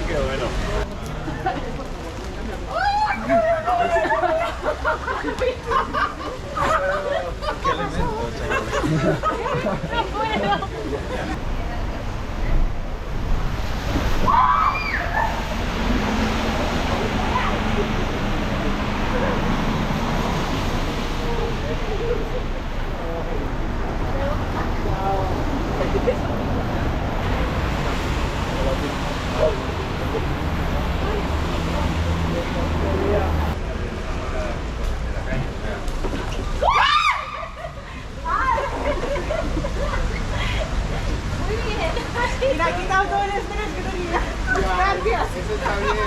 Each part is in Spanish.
Qué bueno. Qué elemento, chaval. No puedo. Mira, ha quitado todo el estrés que tenía. Gracias. Eso está bien.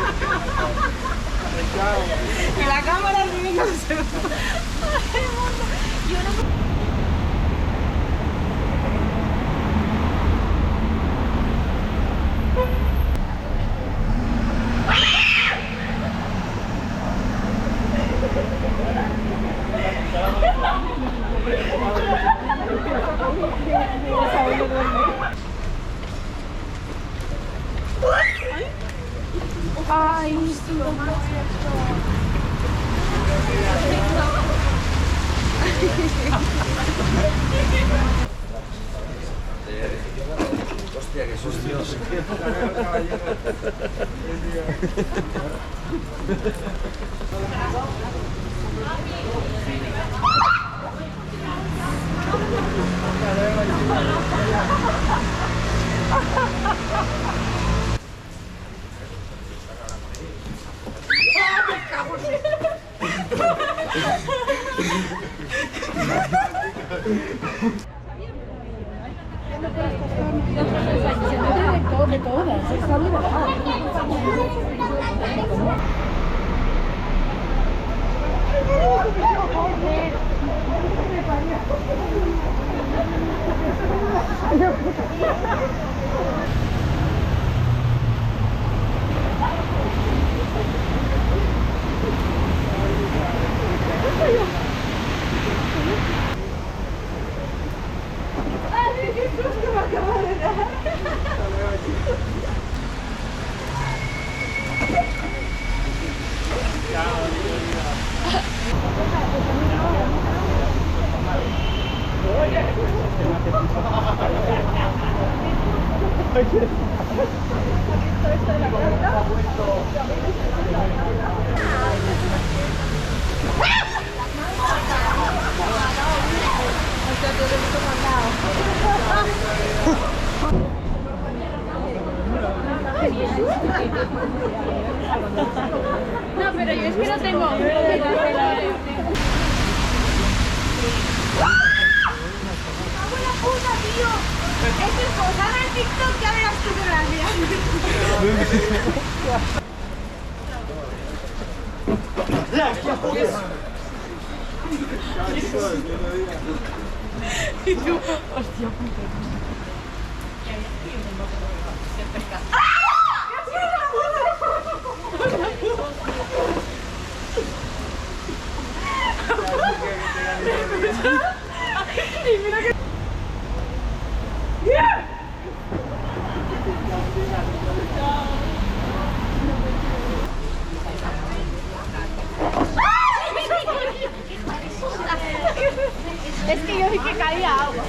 Que la cámara riéndose. Yo no... Ay, lo más Hostia, qué sustos. de todas, está muy bajado. No, pero yo es que no tengo. ¡Puta, tío! Esto es posada en TikTok, ya verás tú qué gracia. Y tú, hostia puta. Y mira que... Es que yo vi que caía agua.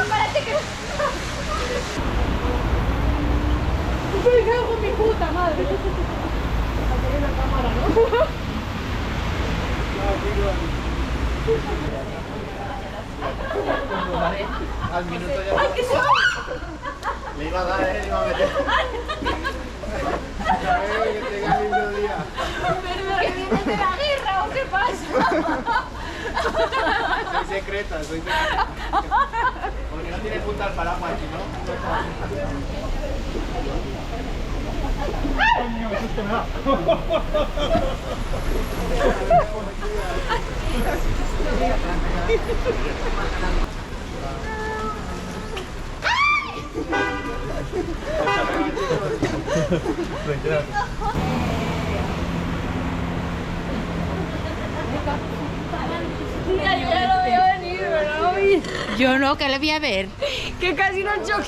Párate que... ¡Me cago en mi puta madre! Aquí hay una cámara, ¿no? Al minuto ya. ¡Ay, qué suave! Le iba a dar, le iba a meter. Que tenga el lindo día. ¿Que vienes de la guerra o qué pasa? Soy secreta, soy secreta. Porque no no tiene punta al paraguas, si no, no está. Coño, qué susto me da. Mira, yo ya lo veía venir, pero no lo vi. Yo no, que le voy a ver. Que casi no choca.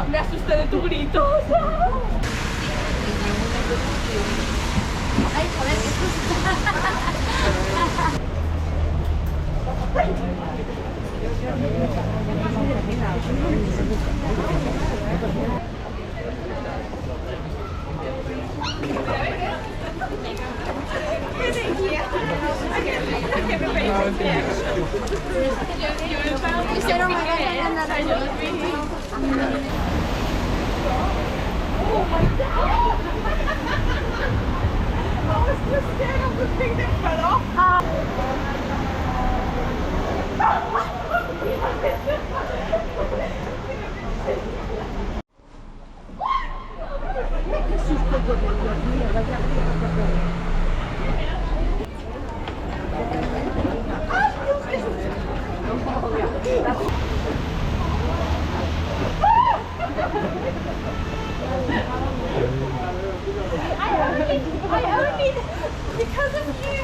Me asusté de tu grito. Ay, joder, qué I only because of you.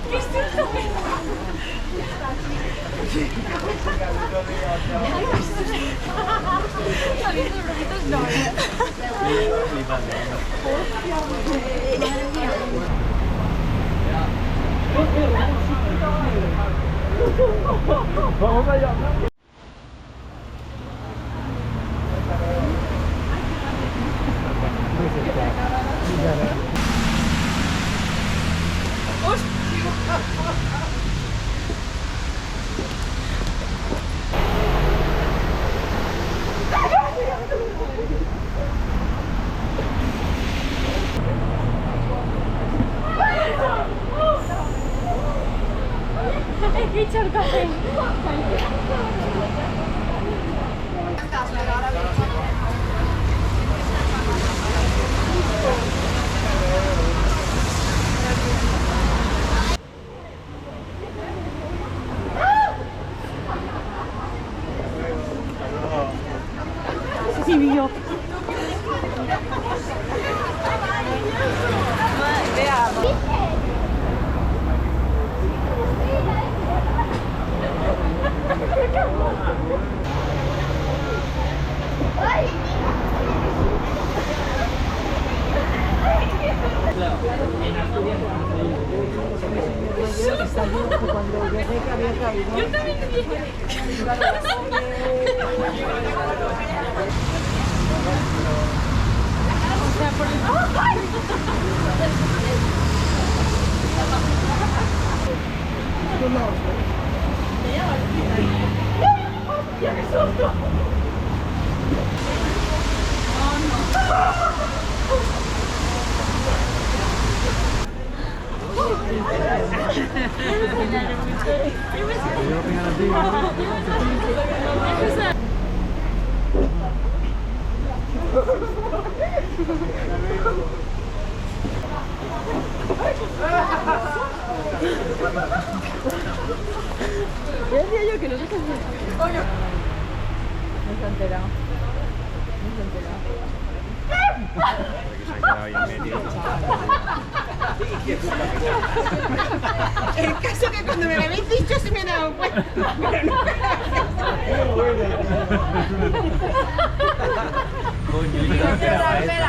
¡Qué susto! ¿Habéis los bracitos? No. Vamos allá. Es que he hecho el café. Sí, mío. Cuando llegué que había cabido. Yo también dije. O sea, por el... ¡Ay! ¡Ya qué susto! Ya decía yo que no se enterado. No se ha enterado. ahí en medio. El caso que cuando me lo habéis dicho sí me he dado cuenta. Pero no. Coño, yo no esperaba eso.